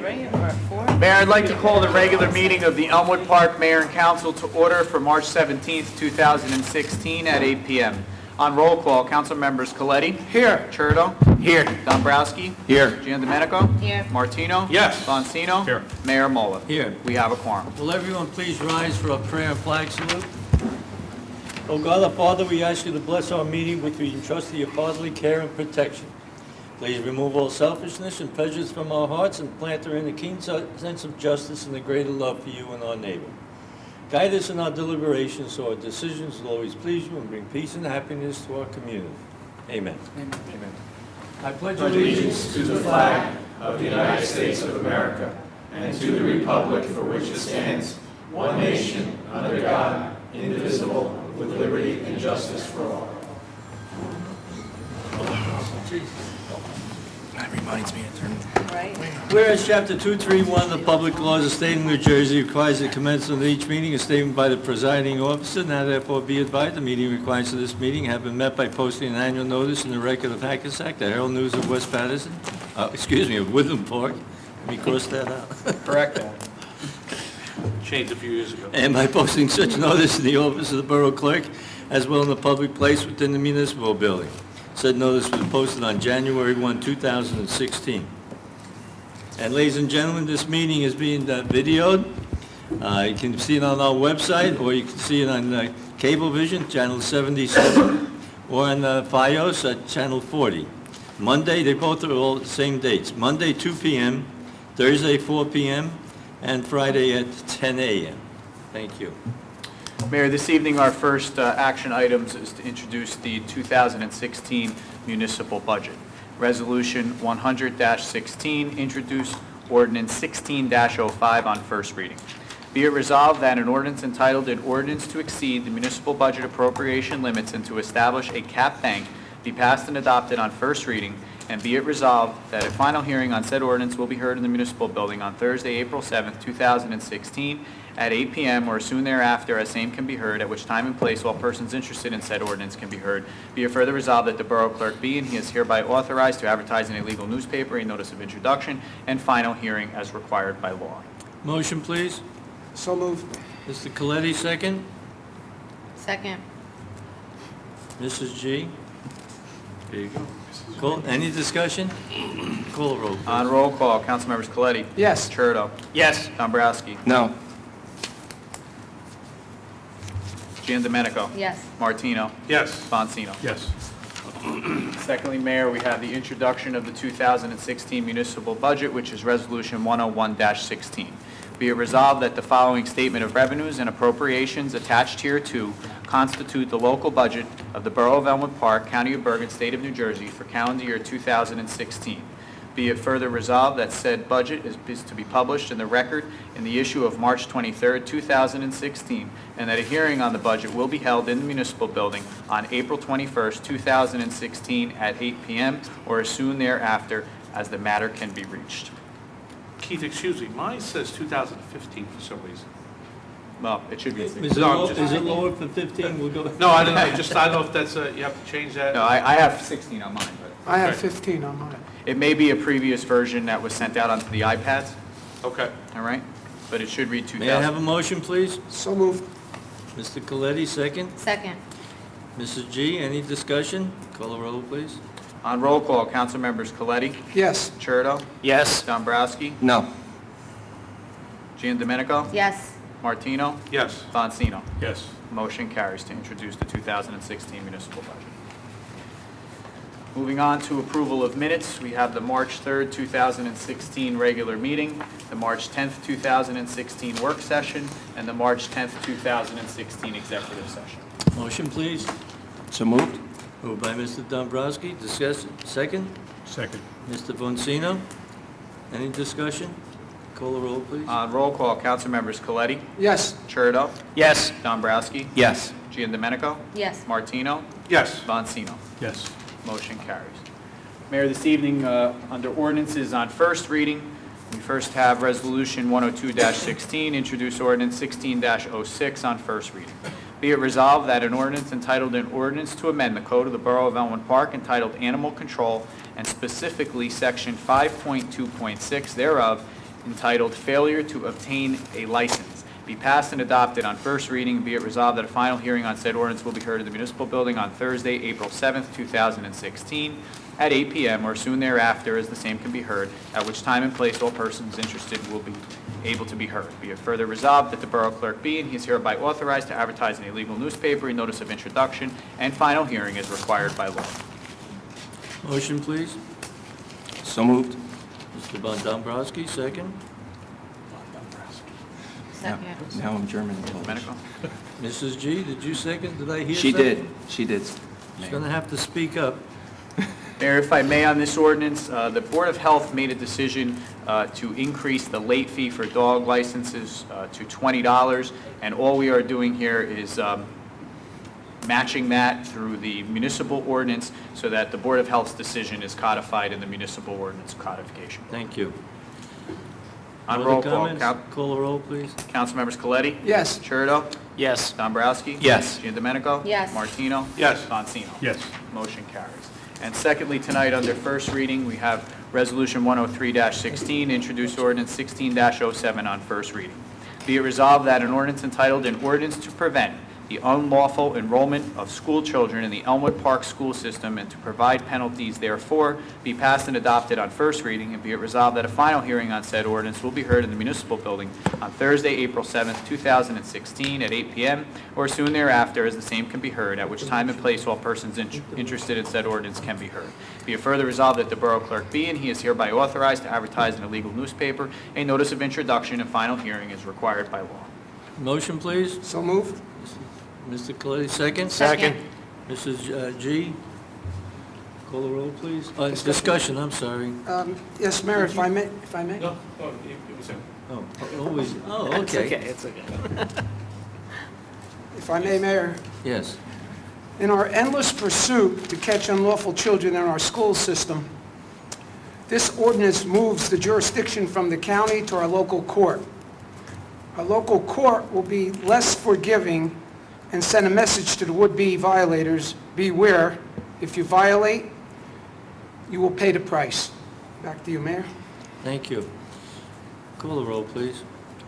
3 or 4? Mayor, I'd like to call the regular meeting of the Elmwood Park Mayor and Council to order for March 17th, 2016 at 8 p.m. On roll call, council members Coletti. Here. Churdo. Here. Dombrowski. Here. Giandomenico. Here. Martino. Yes. Bonsino. Here. Mayor Mola. Here. We have a quorum. Will everyone please rise for a prayer and flag salute? Oh God, our Father, we ask you to bless our meeting which we entrust to your fatherly care and protection. Please remove all selfishness and prejudice from our hearts and plant therein a keen sense of justice and a greater love for you and our neighbor. Guide us in our deliberations so our decisions will always please you and bring peace and happiness to our community. Amen. Amen. I pledge allegiance to the flag of the United States of America and to the republic for which it stands, one nation, under God, indivisible, with liberty and justice for all. That reminds me of turning. Right? Whereas Chapter 231 of the Public Laws of the State of New Jersey requires the commencement of each meeting a statement by the presiding officer, now therefore be advised the meeting requirements of this meeting have been met by posting an annual notice in the Record of Hackensack, the Herald News of West Patterson, of Woodland Park. Let me cross that out. Correct that. Changed a few years ago. And by posting such notice in the office of the Borough Clerk, as well in the public place within the municipal building. Said notice was posted on January 1, 2016. And ladies and gentlemen, this meeting is being videoed. You can see it on our website, or you can see it on Cablevision, channel 77, or on FiOS at channel 40. Monday, they both are all the same dates. Monday, 2 p.m., Thursday, 4 p.m., and Friday at 10 a.m. Thank you. Mayor, this evening our first action items is to introduce the 2016 municipal budget. Resolution 100-16, introduce ordinance 16-05 on first reading. Be it resolved that an ordinance entitled "An Ordinance to Exceed the Municipal Budget Appropriation Limits and to Establish a Cap Bank" be passed and adopted on first reading, and be it resolved that a final hearing on said ordinance will be heard in the municipal building on Thursday, April 7th, 2016, at 8 p.m. or soon thereafter, as same can be heard, at which time and place all persons interested in said ordinance can be heard. Be it further resolved that the Borough Clerk be and he is hereby authorized to advertise in a legal newspaper a notice of introduction and final hearing as required by law. Motion, please. So moved. Mr. Coletti, second. Second. Mrs. G. There you go. Call, any discussion? Call the roll, please. On roll call, Councilmembers Coletti. Yes. Churdo. Yes. Dombrowski. No. Giandomenico. Yes. Martino. Yes. Bonsino. Yes. Secondly, Mayor, we have the introduction of the 2016 municipal budget, which is Resolution 101-16. Be it resolved that the following statement of revenues and appropriations attached hereto constitute the local budget of the Borough of Elmwood Park, County of Bergen, State of New Jersey for calendar year 2016. Be it further resolved that said budget is to be published in the record in the issue of March 23, 2016, and that a hearing on the budget will be held in the municipal building on April 21, 2016 at 8 p.m. or as soon thereafter as the matter can be reached. Keith, excuse me, mine says 2015 for some reason. Well, it should be. Is No, it lower for 15? We'll go. No, I don't know, I don't know if that's, you have to change that. No, I have 16 on mine, but I have Okay. 15 on mine. it may be a previous version that was sent out onto the iPads, Okay. all right? But it should read 2000. May I have a motion, please? So moved. Mr. Coletti, second. Second. Mrs. G, any discussion? Call the roll, please. On roll call, Councilmembers Coletti. Yes. Churdo. Yes. Dombrowski. No. Giandomenico. Yes. Martino. Yes. Bonsino. Yes. Motion carries to introduce the 2016 municipal budget. Moving on to approval of minutes, we have the March 3rd, 2016 regular meeting, the March 10th, 2016 work session, and the March 10th, 2016 executive session. Motion, please. So moved. Moved by Mr. Dombrowski. Discuss, second. Second. Mr. Boncino. Any discussion? Call the roll, please. On roll call, Councilmembers Coletti. Yes. Churdo. Yes. Dombrowski. Yes. Giandomenico. Yes. Martino. Yes. Bonsino. Yes. Motion carries. Mayor, this evening, under ordinances on first reading, we first have Resolution 102-16, introduce ordinance 16-06 on first reading. Be it resolved that an ordinance entitled "An Ordinance to Amend the Code of the Borough of Elmwood Park" entitled "Animal Control" and specifically Section 5.2.6 thereof entitled Failure to Obtain a License be passed and adopted on first reading. Be it resolved that a final hearing on said ordinance will be heard in the municipal building on Thursday, April 7th, 2016, at 8 p.m. or soon thereafter, as the same can be heard, at which time and place all persons interested will be able to be heard. Be it further resolved that the Borough Clerk be and he is hereby authorized to advertise in a legal newspaper a notice of introduction and final hearing as required by law. Motion, please. So moved. Mr. Von Dombrowski, second. Second. Now I'm German. Domenico? Mrs. G, did you second? Did I hear She something? did. She did. She's going to have to speak up. Mayor, if I may, on this ordinance, the Board of Health made a decision to increase the late fee for dog licenses to $20, and all we are doing here is matching that through the municipal ordinance so that the Board of Health's decision is codified in the municipal ordinance codification. Thank you. On Other roll call, comments? Call the roll, please. Councilmembers Coletti? Yes. Churdo? Yes. Dombrowski? Yes. Giandomenico? Yes. Martino? Yes. Bonsino? Yes. Motion carries. And secondly, tonight, under first reading, we have Resolution 103-16, introduced ordinance 16-07 on first reading. Be it resolved that an ordinance entitled, An Ordinance to Prevent the Unlawful Enrollment of School Children in the Elmwood Park School System and to provide penalties therefore, be passed and adopted on first reading, and be it resolved that a final hearing on said ordinance will be heard in the municipal building on Thursday, April 7th, 2016, at 8 p.m. or soon thereafter, as the same can be heard, at which time and place all persons interested in said ordinance can be heard. Be it further resolved that the Borough Clerk be and he is hereby authorized to advertise in a legal newspaper a notice of introduction and final hearing as required by law. Motion, please. So moved. Mr. Coletti, second. Second. Mrs. G, call the roll, please. Discussion, I'm sorry. Yes, Mayor, if I may? No, it was him. Oh, always, oh, okay. It's okay. If I may, Mayor, Yes. in our endless pursuit to catch unlawful children in our school system, this ordinance moves the jurisdiction from the county to our local court. Our local court will be less forgiving and send a message to the would-be violators, beware, if you violate, you will pay the price. Back to you, Mayor. Thank you. Call the roll, please.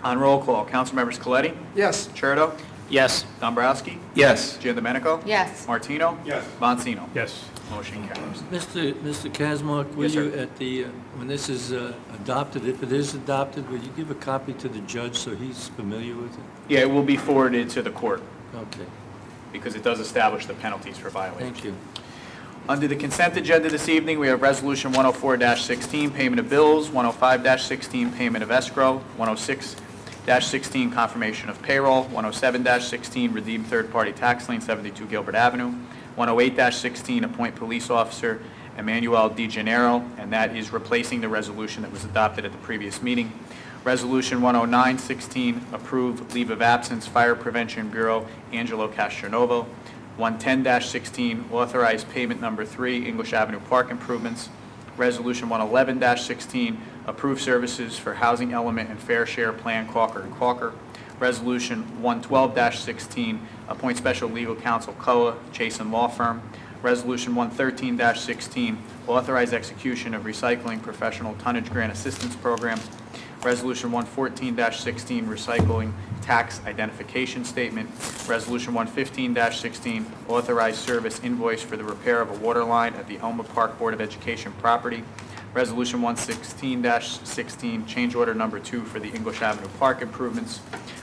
On roll call, Councilmembers Coletti? Yes. Churdo? Yes. Dombrowski? Yes. Giandomenico? Yes. Martino? Yes. Bonsino? Yes. Motion carries. Mr. Kazmark, will Yes, sir. you, at the, when this is adopted, if it is adopted, will you give a copy to the judge so he's familiar with it? Yeah, it will be forwarded to the court Okay, because it does establish the penalties for violators. thank you. Under the consent agenda this evening, we have Resolution 104-16, payment of bills, 105-16, payment of escrow, 106-16, confirmation of payroll, 107-16, redeem third-party tax lien, 72 Gilbert Avenue, 108-16, appoint police officer Emmanuel DeGennaro, and that is replacing the resolution that was adopted at the previous meeting. Resolution 109-16, approve leave of absence, Fire Prevention Bureau, Angelo Castronovo. 110-16, authorize payment number 3, English Avenue Park improvements. Resolution 111-16, approve services for Housing Element and Fair Share Plan Calker and Calker. Resolution 112-16, appoint special legal counsel COA, Chasen Law Firm. Resolution 113-16, authorize execution of recycling professional tonnage grant assistance program. Resolution 114-16, recycling tax identification statement. Resolution 115-16, authorized service invoice for the repair of a water line at the Elmwood Park Board of Education property. Resolution 116-16, change order number 2 for the English Avenue Park improvements.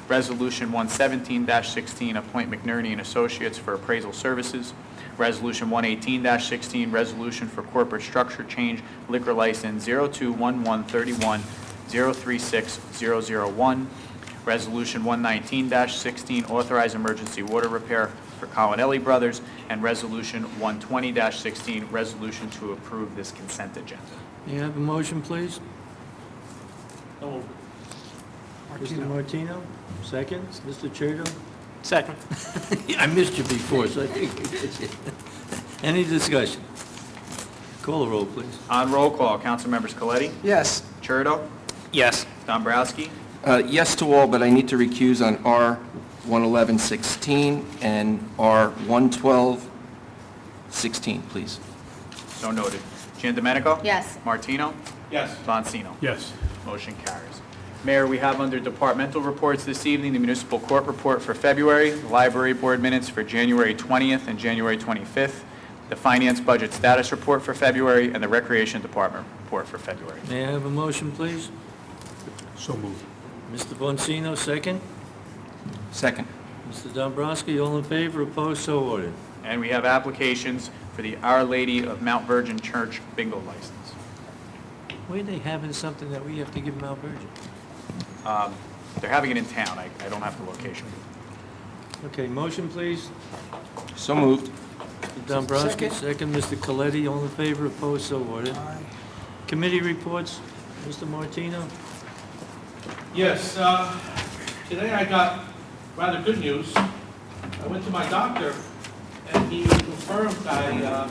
Resolution 117-16, appoint McNerney and Associates for appraisal services. Resolution 118-16, resolution for corporate structure change, liquor license 021131 036001. Resolution 119-16, authorize emergency water repair for Colinelli Brothers. And Resolution 120-16, resolution to approve this consent agenda. May I have a motion, please? No, Mr. Martino, second. Mr. Churdo? Second. I missed you before, so I think it's you. Any discussion? Call the roll, please. On roll call, Councilmembers Coletti? Yes. Churdo? Yes. Dombrowski? Yes to all, but I need to recuse on R 111-16 and R 112-16, please. So noted. Giandomenico? Yes. Martino? Yes. Bonsino? Yes. Motion carries. Mayor, we have under departmental reports this evening, the municipal court report for February, the library board minutes for January 20th and January 25th, the finance budget status report for February, and the recreation department report for February. May I have a motion, please? So moved. Mr. Boncino, second. Second. Mr. Dombrowski, all in favor, opposed, so ordered. And we have applications for the Our Lady of Mount Virgin Church bingo license. Where are they having something that we have to give Mount Virgin? They're having it in town. I don't have the location. Okay, motion, please. So moved. Mr. Dombrowski, Second. second. Mr. Coletti, all in favor, opposed, so ordered. Aye. Committee reports, Mr. Martino. Yes, today I got rather good news. I went to my doctor, and he confirmed I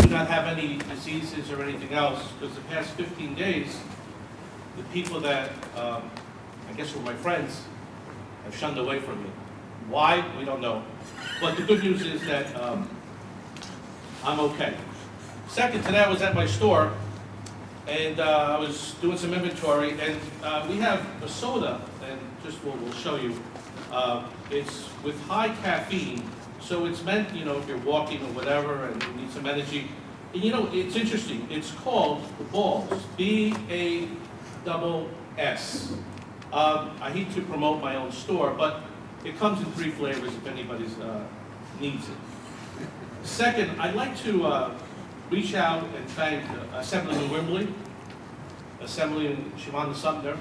do not have any diseases or anything else, because the past 15 days, the people that, I guess were my friends, have shunned away from me. Why? We don't know. But the good news is that I'm okay. Second, today I was at my store, and I was doing some inventory, and we have a soda, and just we'll show you. It's with high caffeine, so it's meant, you know, if you're walking or whatever and you need some energy. And you know, it's interesting. It's called Balls, B-A-S-S. I hate to promote my own store, but it comes in 3 flavors if anybody's needs it. Second, I'd like to reach out and thank Assemblyman Wimbley, Assemblyman Shivanda Sumner,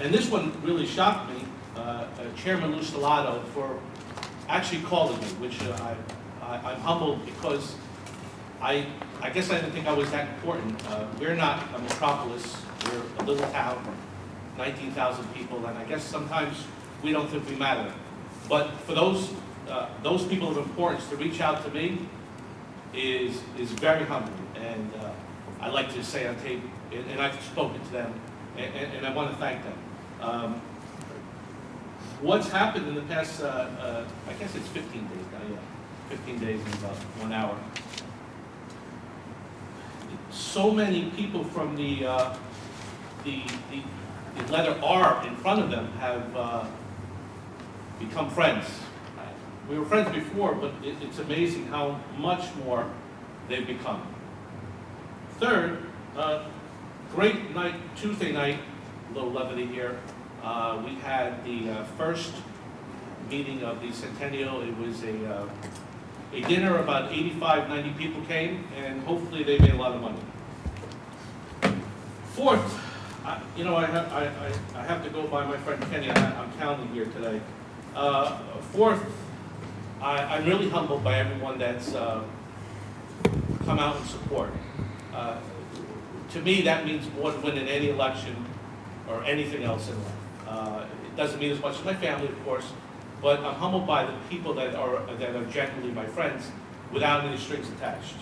and this one really shocked me, Chairman Lou Stellato, for actually calling me, which I'm humbled because I guess I didn't think I was that important. We're not a metropolis, we're a little town, 19,000 people, and I guess sometimes we don't think we matter. But for those people of importance to reach out to me is very humbling, and I'd like to say on tape, and I've spoken to them, and I want to thank them. What's happened in the past, I guess it's 15 days now, yeah, 15 days in about 1 hour. So many people from the letter R in front of them have become friends. We were friends before, but it's amazing how much more they've become. Third, great night, Tuesday night, a little levity here. We had the first meeting of the Centennial. It was a dinner, about 85, 90 people came, and hopefully they made a lot of money. Fourth, I have to go by my friend Kenny. I'm counting here today. Fourth, I'm really humbled by everyone that's come out in support. To me, that means more than winning any election or anything else in life. It doesn't mean as much as my family, of course, but I'm humbled by the people that are genuinely my friends without any strings attached.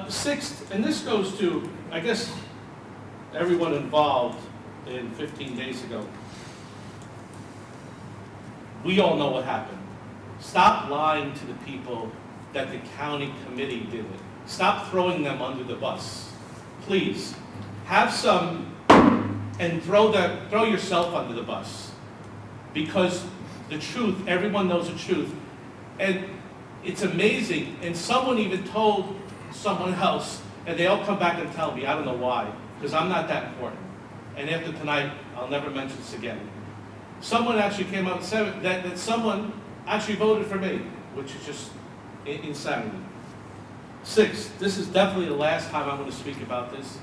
Sixth, and this goes to, I guess, everyone involved in 15 days ago. We all know what happened. Stop lying to the people that the county committee did it. Stop throwing them under the bus. Please, have some, and throw yourself under the bus. Because the truth, everyone knows the truth. And it's amazing, and someone even told someone else, and they all come back and tell me, I don't know why, because I'm not that important. And after tonight, I'll never mention this again. Someone actually came out and said that someone actually voted for me, which is just insanity. Sixth, this is definitely the last time I'm going to speak about this,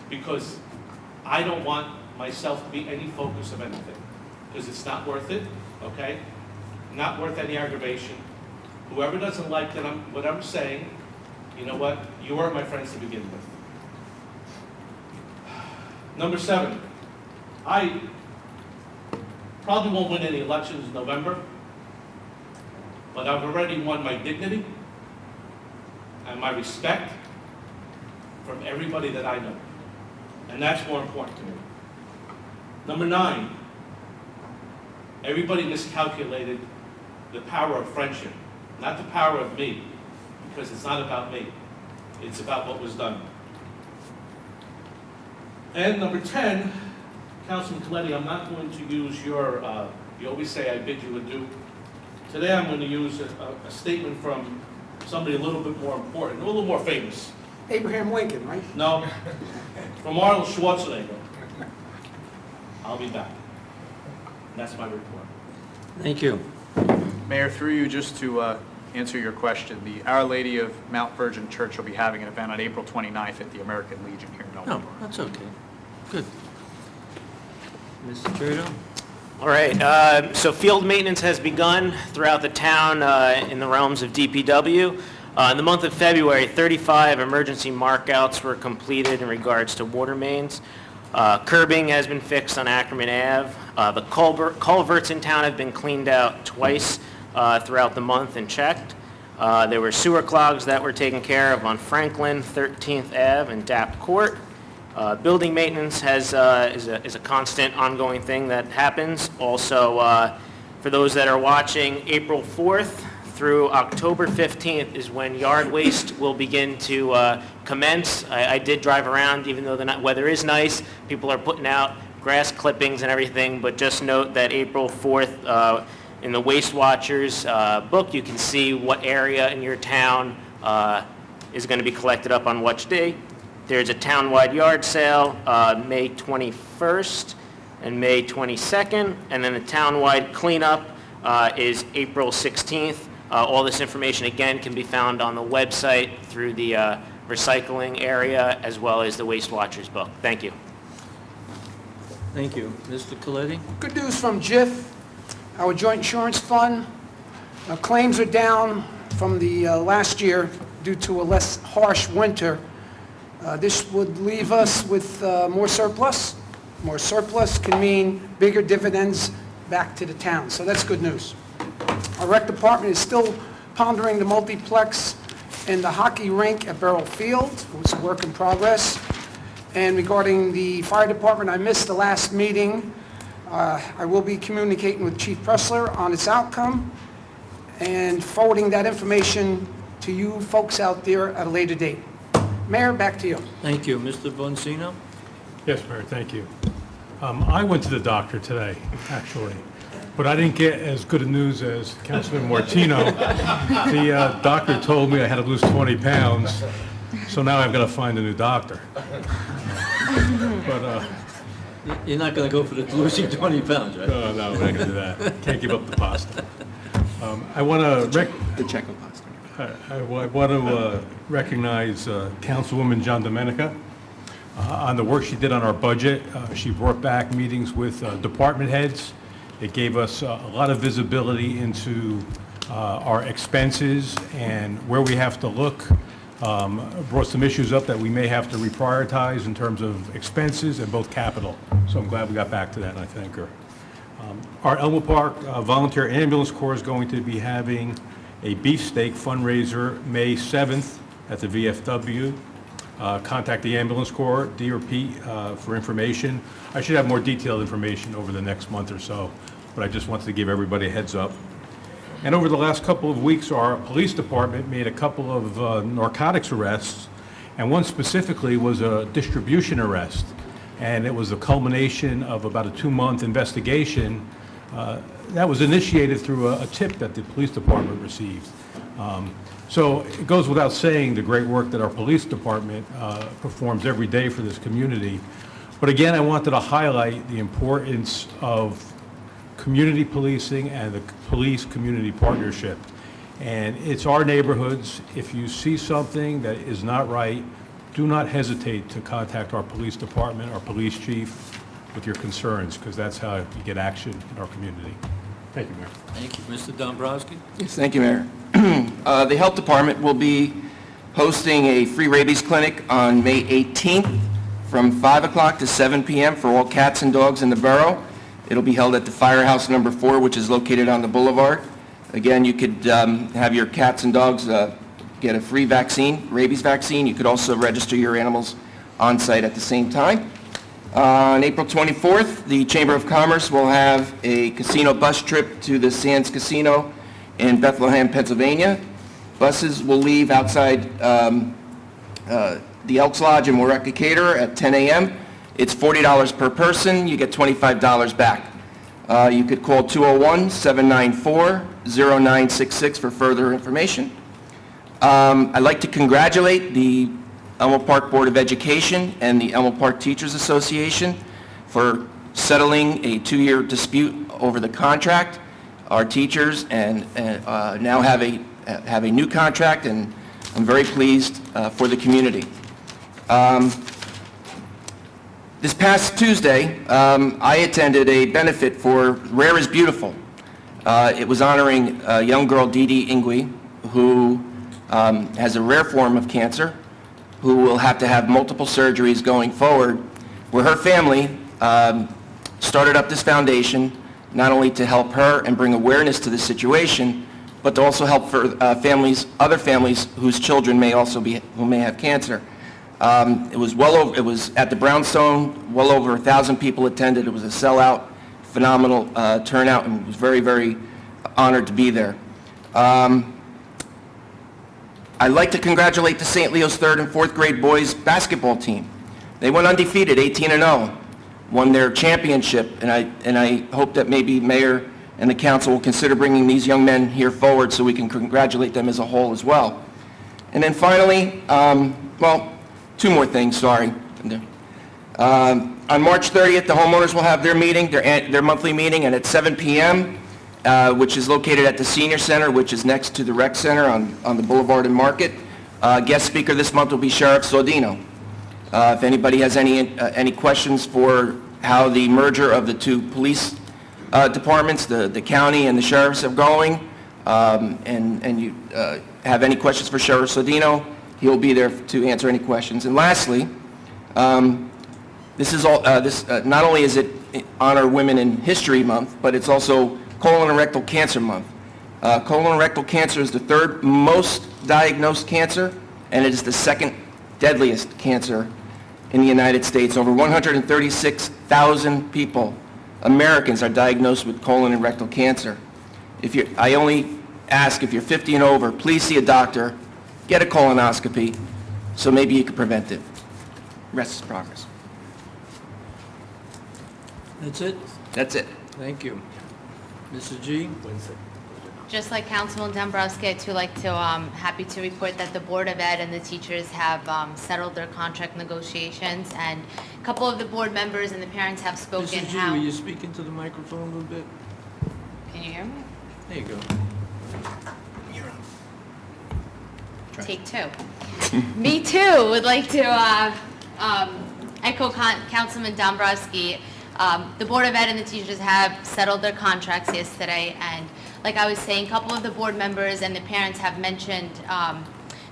because I don't want myself to be any focus of anything, because it's not worth it, okay? Not worth any aggravation. Whoever doesn't like what I'm saying, you know what? You weren't my friends to begin with. Number 7, I probably won't win any elections in November, but I've already won my dignity and my respect from everybody that I know. And that's more important to me. Number 9, everybody miscalculated the power of friendship, not the power of me, because it's not about me. It's about what was done. And number 10, Councilman Coletti, I'm not going to use your, you always say I bid you adieu. Today I'm going to use a statement from somebody a little bit more important, a little more famous. Abraham Lincoln, right? No, from Arnold Schwarzenegger. I'll be back. That's my report. Thank you. Mayor, through you, just to answer your question, the Our Lady of Mount Virgin Church will be having an event on April 29th at the American Legion here in No, Elmore. that's okay. Good. Mr. Trado? All right, so field maintenance has begun throughout the town in the realms of DPW. In the month of February, 35 emergency markouts were completed in regards to water mains. Curbing has been fixed on Ackerman Ave. The culverts in town have been cleaned out twice throughout the month and checked. There were sewer clogs that were taken care of on Franklin, 13th Ave, and Dapp Court. Building maintenance is a constant ongoing thing that happens. Also, for those that are watching, April 4th through October 15th is when yard waste will begin to commence. I did drive around, even though the weather is nice. People are putting out grass clippings and everything, but just note that April 4th, in the Waste Watchers book, you can see what area in your town is going to be collected up on which day. There's a townwide yard sale May 21st and May 22nd, and then the townwide cleanup is April 16th. All this information, again, can be found on the website through the recycling area as well as the Waste Watchers book. Thank you. Thank you. Mr. Coletti? Good news from JIF, our joint insurance fund. Claims are down from the last year due to a less harsh winter. This would leave us with more surplus. More surplus can mean bigger dividends back to the town, so that's good news. Our rec department is still pondering the multiplex and the hockey rink at Beryl Field. It's a work in progress. And regarding the fire department, I missed the last meeting. I will be communicating with Chief Pressler on its outcome and forwarding that information to you folks out there at a later date. Mayor, back to you. Thank you. Mr. Boncino? Yes, Mayor, thank you. I went to the doctor today, actually, but I didn't get as good a news as Councilman Martino. The doctor told me I had to lose 20 pounds, so now I've got to find a new doctor. But, You're not going to go for the losing 20 pounds, right? no, we're not going to do that. Can't give up the pasta. I want to The Checo pasta. I want to recognize Councilwoman John Domenica on the work she did on our budget. She brought back meetings with department heads. It gave us a lot of visibility into our expenses and where we have to look. Brought some issues up that we may have to reprioritize in terms of expenses and both capital. So I'm glad we got back to that, and I thank her. Our Elmwood Park Volunteer Ambulance Corps is going to be having a beefsteak fundraiser May 7th at the VFW. Contact the Ambulance Corps, D or P, for information. I should have more detailed information over the next month or so, but I just wanted to give everybody a heads up. And over the last couple of weeks, our police department made a couple of narcotics arrests, and one specifically was a distribution arrest. And it was the culmination of about a 2-month investigation that was initiated through a tip that the police department received. So it goes without saying the great work that our police department performs every day for this community. But again, I wanted to highlight the importance of community policing and the police-community partnership. And it's our neighborhoods. If you see something that is not right, do not hesitate to contact our police department, our police chief, with your concerns, because that's how you get action in our community. Thank you, Mayor. Thank you. Mr. Dombrowski? Yes, thank you, Mayor. The Health Department will be hosting a free rabies clinic on May 18th from 5 o'clock to 7 p.m. for all cats and dogs in the borough. It'll be held at the Firehouse number 4, which is located on the boulevard. Again, you could have your cats and dogs get a free vaccine, rabies vaccine. You could also register your animals on site at the same time. On April 24th, the Chamber of Commerce will have a casino bus trip to the Sands Casino in Bethlehem, Pennsylvania. Buses will leave outside the Elks Lodge in Waurika Cater at 10 a.m. It's $40 per person, you get $25 back. You could call 201-794-0966 for further information. I'd like to congratulate the Elmo Park Board of Education and the Elmo Park Teachers Association for settling a 2-year dispute over the contract. Our teachers now have a new contract, and I'm very pleased for the community. This past Tuesday, I attended a benefit for Rare is Beautiful. It was honoring a young girl, Dee Dee Ingui, who has a rare form of cancer, who will have to have multiple surgeries going forward, where her family started up this foundation not only to help her and bring awareness to the situation, but to also help for other families whose children who may have cancer. It was at the Brownstone, well over 1,000 people attended. It was a sellout, phenomenal turnout, and was very, very honored to be there. I'd like to congratulate the St. Leo's 3rd and 4th grade boys basketball team. They went undefeated, 18-0, won their championship, and I hope that maybe Mayor and the council will consider bringing these young men here forward so we can congratulate them as a whole as well. And then finally, two more things, sorry. On March 30th, the homeowners will have their meeting, their monthly meeting, and at 7 p.m., which is located at the Senior Center, which is next to the Rec Center on the Boulevard and Market. Guest speaker this month will be Sheriff Sordino. If anybody has any questions for how the merger of the two police departments, the county and the sheriffs, are going, and you have any questions for Sheriff Sordino, he'll be there to answer any questions. And lastly, not only is it Honor Women in History Month, but it's also Colon and Rectal Cancer Month. Colon and rectal cancer is the 3rd most diagnosed cancer, and it is the 2nd deadliest cancer in the United States. Over 136,000 people, Americans, are diagnosed with colon and rectal cancer. I only ask, if you're 50 and over, please see a doctor, get a colonoscopy, so maybe you can prevent it. Rest is progress. That's it? That's it. Thank you. Mrs. G? Just like Councilman Dombrowski, I'd too like to, happy to report that the Board of Ed and the teachers have settled their contract negotiations, and a couple of the board members and the parents have spoken Mrs. G, how... will you speak into the microphone a little bit? Can you hear me? There you go. Take 2. Me too would like to echo Councilman Dombrowski. The Board of Ed and the teachers have settled their contracts yesterday, and like I was saying, a couple of the board members and the parents have mentioned,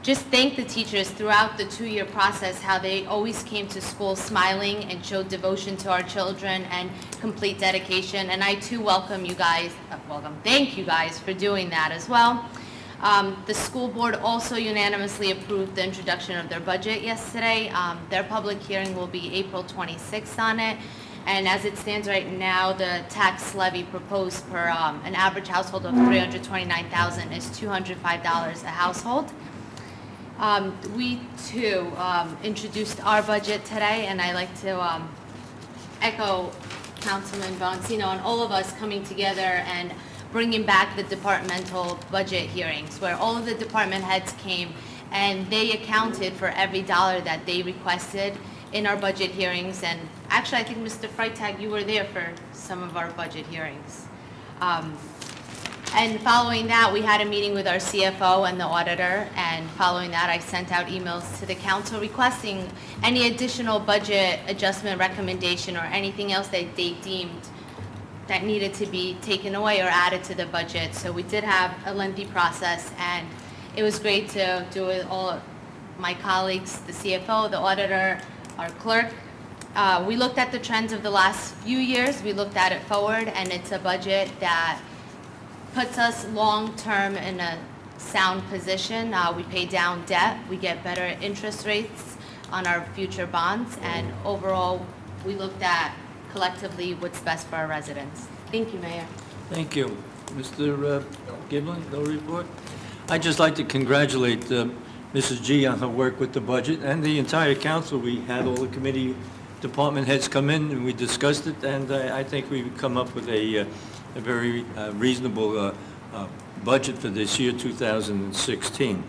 just thank the teachers throughout the 2-year process, how they always came to school smiling and showed devotion to our children and complete dedication. And I too welcome you guys, thank you guys for doing that as well. The school board also unanimously approved the introduction of their budget yesterday. Their public hearing will be April 26th on it. And as it stands right now, the tax levy proposed per an average household of $329,000 is $205 a household. We too introduced our budget today, and I like to echo Councilman Valentino and all of us coming together and bringing back the departmental budget hearings, where all of the department heads came and they accounted for every dollar that they requested in our budget hearings. And actually, I think Mr. Freitag, you were there for some of our budget hearings. And following that, we had a meeting with our CFO and the auditor, and following that, I sent out emails to the council requesting any additional budget adjustment recommendation or anything else that they deemed that needed to be taken away or added to the budget. So we did have a lengthy process, and it was great to do it all of my colleagues, the CFO, the auditor, our clerk. We looked at the trends of the last few years. We looked at it forward, and it's a budget that puts us long-term in a sound position. We pay down debt. We get better interest rates on our future bonds, and overall, we looked at collectively what's best for our residents. Thank you, Mayor. Thank you. Mr. Giblin, no report? I'd just like to congratulate Mrs. G on her work with the budget and the entire council. We had all the committee department heads come in, and we discussed it, and I think we've come up with a very reasonable budget for this year, 2016.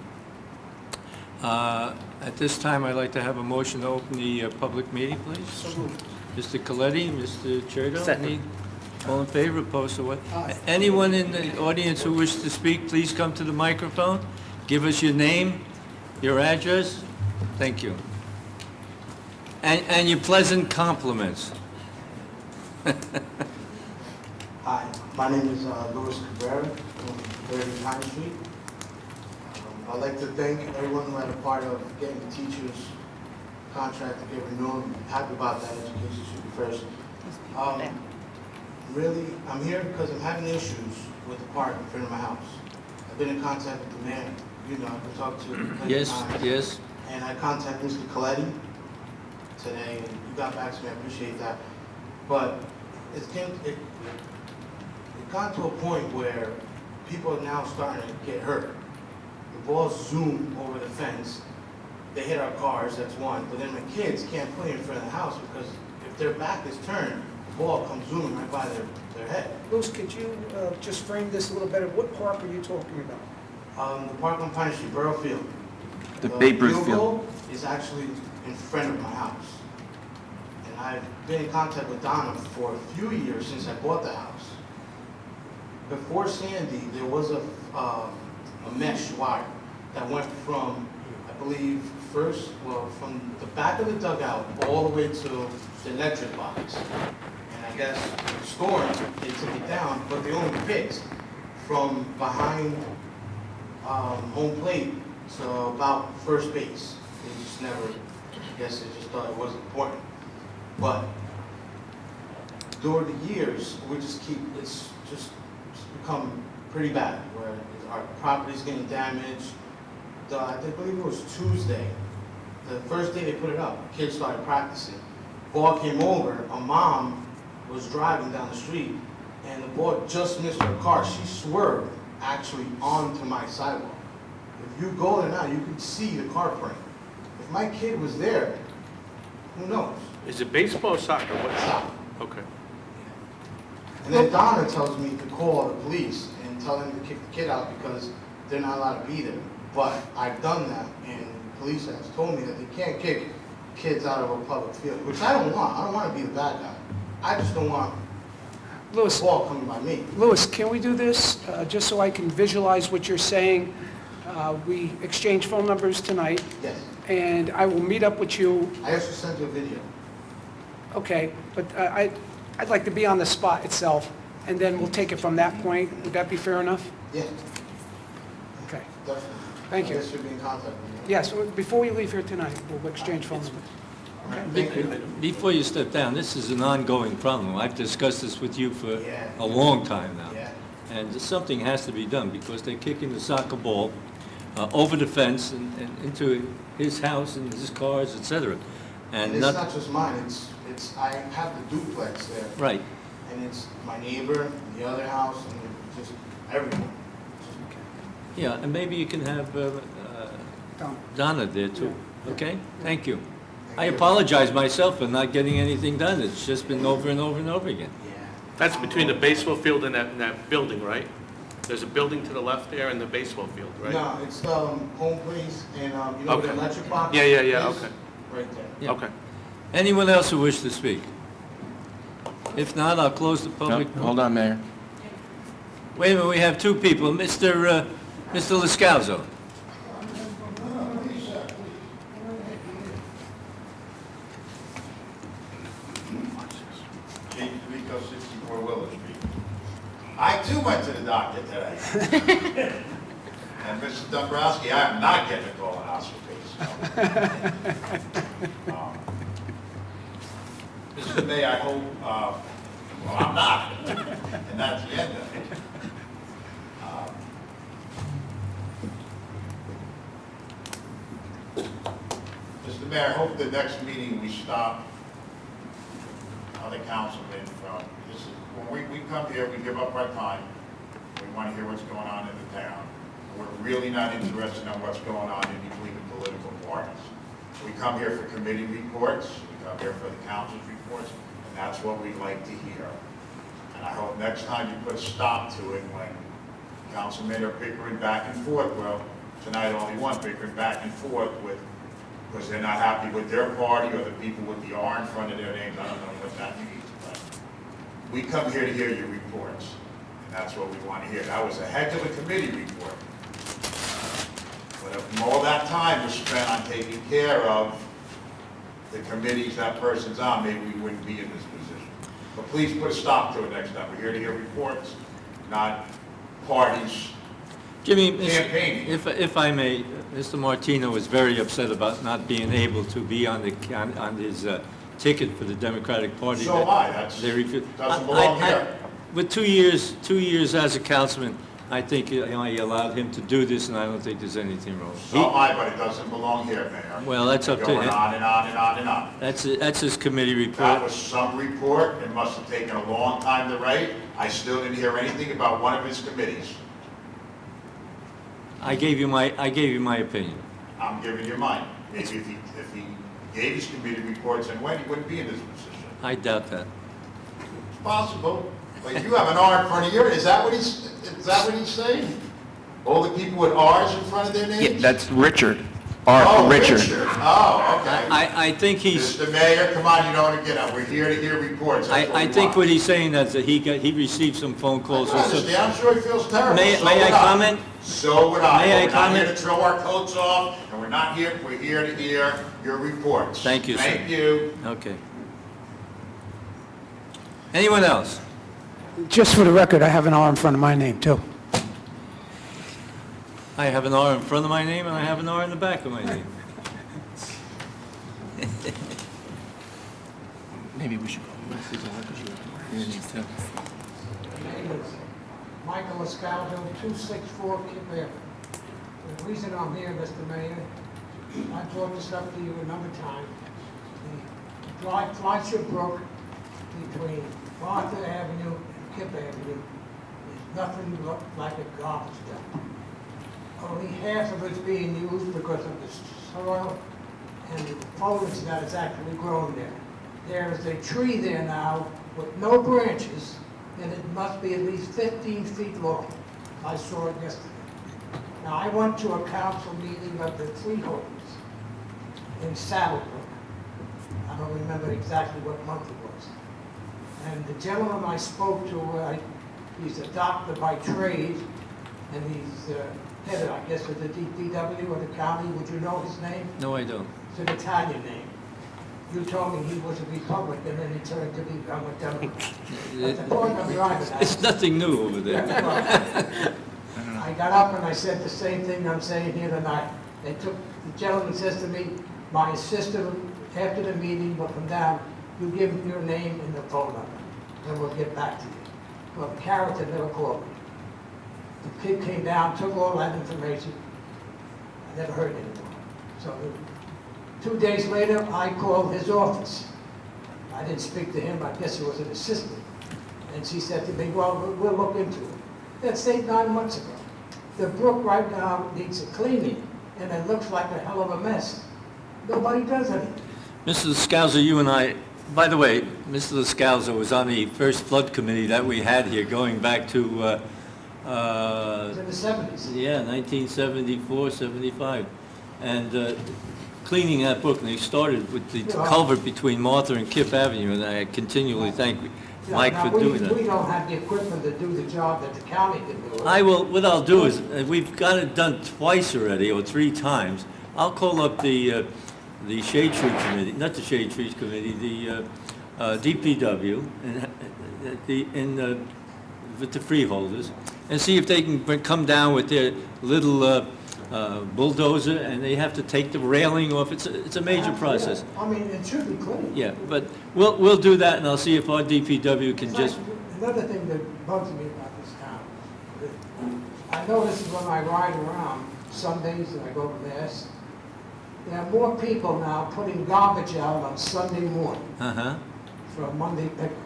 At this time, I'd like to have a motion to open the public meeting, please. So moved. Mr. Coletti, Mr. Cherdo? Second. All in favor, opposed to what? Aye. Anyone in the audience who wishes to speak, please come to the microphone. Give us your name, your address. Thank you. And your pleasant compliments. Hi, my name is Louis Cabrera from 30 Pine Street. I'd like to thank everyone who had a part of getting the teachers' contract to get renewed. I'm happy about that. Education should be first. Really, I'm here because I'm having issues with the park in front of my house. I've been in contact with the mayor. You know, I've talked to him many Yes, times. yes. And I contacted Mr. Coletti today, and he got back to me. I appreciate that. But it got to a point where people are now starting to get hurt. The balls zoom over the fence. They hit our cars, that's one. But then my kids can't play in front of the house because if their back is turned, the ball comes zooming right by their head. Louis, could you just frame this a little better? What park are you talking about? The park on Pine Street, Borough Field. The Babe Ruth field Field. goal is actually in front of my house. And I've been in contact with Donna for a few years since I bought the house. Before Sandy, there was a mesh wire that went from, I believe, from the back of the dugout all the way to the electric box. And I guess the storm, they took it down, but they only picked from behind home plate to about first base. They just never, I guess they just thought it wasn't important. But during the years, it's just become pretty bad, where our property's getting damaged. I believe it was Tuesday, the first day they put it up, kids started practicing. Ball came over, a mom was driving down the street, and the ball just missed her car. She swerved actually onto my sidewalk. If you go there now, you can see the car print. If my kid was there, who knows? Is it baseball or soccer? Stop. Okay. And then Donna tells me to call the police and tell them to kick the kid out because they're not allowed to be there. But I've done that, and police has told me that they can't kick kids out of a public field, which I don't want. I don't want to be the bad guy. I just don't want the Louis, ball coming by me. Louis, can we do this, just so I can visualize what you're saying? We exchange phone numbers tonight, Yes. and I will meet up with you. I also sent you a video. Okay, but I'd like to be on the spot itself, and then we'll take it from that point. Would that be fair enough? Yeah, Okay. definitely. Thank you. I guess you'll be in contact with me. Yes, before we leave here tonight, we'll exchange phone numbers. All right, thank you. Before you step down, this is an ongoing problem. I've discussed this with you for Yeah. a long time now. Yeah. And something has to be done because they're kicking the soccer ball over the fence and into his house and his cars, etc. And it's not just mine, it's, I have the duplex there. Right. And it's my neighbor, the other house, and just everyone. Yeah, and maybe you can have Done. Donna there too. Okay? Thank you. Thank I you. apologize myself for not getting anything done. It's just been over and over and over again. Yeah. That's between the baseball field and that building, right? There's a building to the left there and the baseball field, right? No, it's home place and, you know, the Okay. electric box? Yeah, is? okay. Right there. Yeah. Okay. Anyone else who wish to speak? If not, I'll close the No, public. hold on, Mayor. Wait a minute, we have two people. Mr. Liscalzo. James Rico, 64 Willow Street. I too went to the doctor today. And Mrs. Dombrowski, I am not getting a colonoscopy. So. Mr. May, I hope, well, I'm not, and that's the end of it. Mr. Mayor, I hope the next meeting we stop other councilmen from, this is, when we come here, we give up our time. We want to hear what's going on in the town. We're really not interested in what's going on in between the political parties. We come here for committee reports, we come here for the council's reports, and that's what we like to hear. And I hope next time you put a stop to it when councilmen are bickering back and forth. Well, tonight only one bickering back and forth because they're not happy with their party or the people with the R in front of their names. I don't know what that means, but we come here to hear your reports, and that's what we want to hear. That was a heck of a committee report. But if all that time was spent on taking care of the committees that person's on, maybe we wouldn't be in this position. But please put a stop to it next time. We're here to hear reports, not parties Jimmy, campaigning. if I may, Mr. Martino was very upset about not being able to be on his ticket for the Democratic Party. So am I. That's, They refused. doesn't belong here. With 2 years as a councilman, I think I allowed him to do this, and I don't think there's anything wrong. So am I, but it doesn't belong here, Mayor. Well, that's up to Going him. on and on and on and on. That's his committee That report. was some report. It must have taken a long time to write. I still didn't hear anything about one of his committees. I gave you my opinion. I'm giving you mine. Maybe if he gave his committee reports and when, he wouldn't be in this position. I doubt that. It's possible, but you have an R in front of your, is that what he's saying? All the people with R's in front of their names? Yeah, that's Richard. R. Oh, Richard. Oh, okay. I think he's, Mr. Mayor, come on, you know what to get at. We're here to hear reports. That's what I we think want. what he's saying is that he received some phone calls. I understand. I'm sure he feels terrible. May So I would comment? So would I. May I We're not here comment? to throw our coats off, and we're here to hear your reports. Thank you, sir. Thank you. Okay. Anyone else? Just for the record, I have an R in front of my name, too. I have an R in front of my name, and I have an R in the back of my name. Maybe we should go. Michael Escaldo, 264 Kip Avenue. The reason I'm here, Mr. Mayor, I brought this up to you another time. The Fleischer Brook between Martha Avenue and Kip Avenue is nothing like a garbage dump. Only half of it's being used because of the soil and the foliage that is actually grown there. There is a tree there now with no branches, and it must be at least 15 feet long. I saw it yesterday. Now, I went to a council meeting of the freeholders in Saddlebrook. I don't remember exactly what month it was. And the gentleman I spoke to, he's a doctor by trade, and he's head, I guess, of the DPW or the county. Would you know his name? No, I don't. It's an Italian name. You told me he was a Republican, and then he turned to become a Democrat. But the point I'm driving at It's nothing new over there. I got up and I said the same thing I'm saying here tonight. The gentleman says to me, my assistant, after the meeting, will come down, you give him your name and the phone number, and we'll get back to you. Well, Carrington never called me. The kid came down, took all that information. I never heard anymore. So 2 days later, I called his office. I didn't speak to him, I guess he was an assistant. And she said to me, well, we'll look into it. That's 8-9 months ago. The brook right now needs a cleaning, and it looks like a hell of a mess. Nobody does anything. Mr. Scalzo, you and I, by the way, Mr. Scalzo was on the first flood committee that we had here going back to, It was in the 70s. yeah, 1974, 75. And cleaning that brook, and they started with the culvert between Martha and Kip Avenue, and I continually thank Mike Now, for doing that. We don't have the equipment to do the job that the county can do. What I'll do is, we've got it done twice already, or 3 times. I'll call up the Shade Tree Committee, not the Shade Trees Committee, the DPW, and with the freeholders, and see if they can come down with their little bulldozer, and they have to take the railing off. It's a major process. I mean, it should be clean. Yeah, but we'll do that, and I'll see if our DPW can It's just, like, another thing that bugs me about this town, I notice when I ride around Sundays and I go to Mass, there are more people now putting garbage out on Sunday morning for a Monday pickup.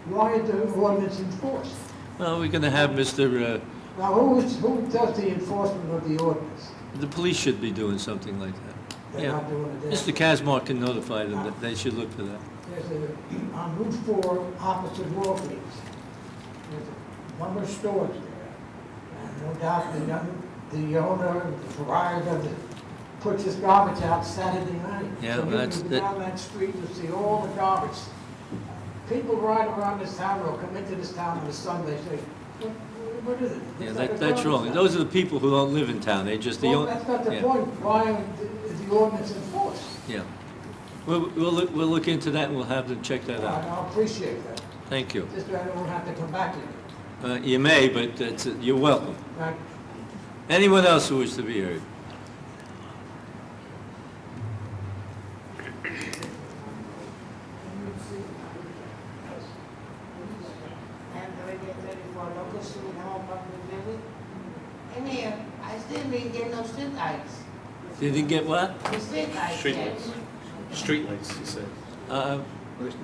Why are the ordinance enforced? well, we're gonna have Mr., Now, who does the enforcement of the ordinance? the police should be doing something like that. They're Yeah. not doing it there. Mr. Casmark can notify them that they should look for that. There's a, on Route 4, opposite Walgreens, there's a number of stores there. And no doubt the owner, the proprietor puts his garbage out Saturday night. Yeah, So you that's- can go down that street, you'll see all the garbage. People ride around this town or come into this town on a Sunday, say, what is it? Yeah, It's like a that's garbage wrong. dump." Those are the people who don't live in town, they just, Well, that's not the yeah. point. Why is the ordinance enforced? Yeah. We'll look into that and we'll have them check that out. I appreciate that. Thank you. This way I don't have to come back here. You may, but you're welcome. Right? Anyone else who wishes to be heard? And we get ready for local student home public visit. And here, I still didn't get no street lights. You didn't get what? The street lights Street yet. lights. Streetlights, he said.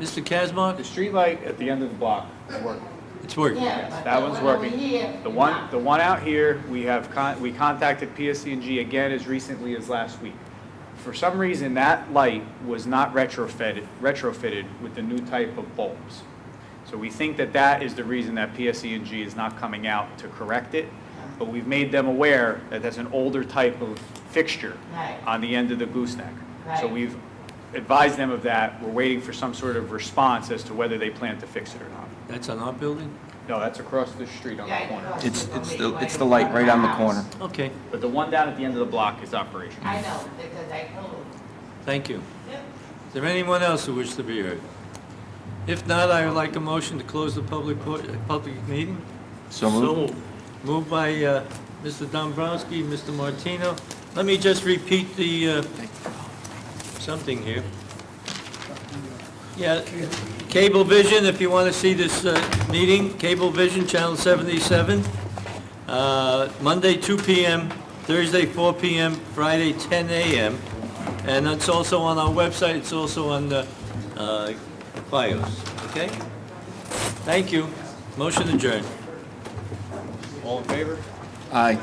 Mr. Casmark? The street light at the end of the block is working. It's working. Yeah, but That the one's one over working. here, The one out here, we contacted PSC&G again as recently as last week. For some reason, that light was not retrofitted with the new type of bulbs. So we think that that is the reason that PSC&G is not coming out to correct it. But we've made them aware that that's an older type of fixture Right. on the end of the gooseneck. So Right. we've advised them of that. We're waiting for some sort of response as to whether they plan to fix it or not. That's on our building? No, that's across the street on the right corner. across It's the light right on the corner. Okay, But the one down at the end of the block is operational. I know, because I told them. thank you. Yep. Is there anyone else who wishes to be heard? If not, I would like a motion to close the public meeting. So moved. Moved by Mr. Dombrowski, Mr. Martino. Let me just repeat the, something here. Yeah, Cablevision, if you want to see this meeting, Cablevision, Channel 77, Monday 2 p.m., Thursday 4 p.m., Friday 10 a.m., and it's also on our website, it's also on the BIOS, okay? Thank you. Motion adjourned. All in favor? Aye.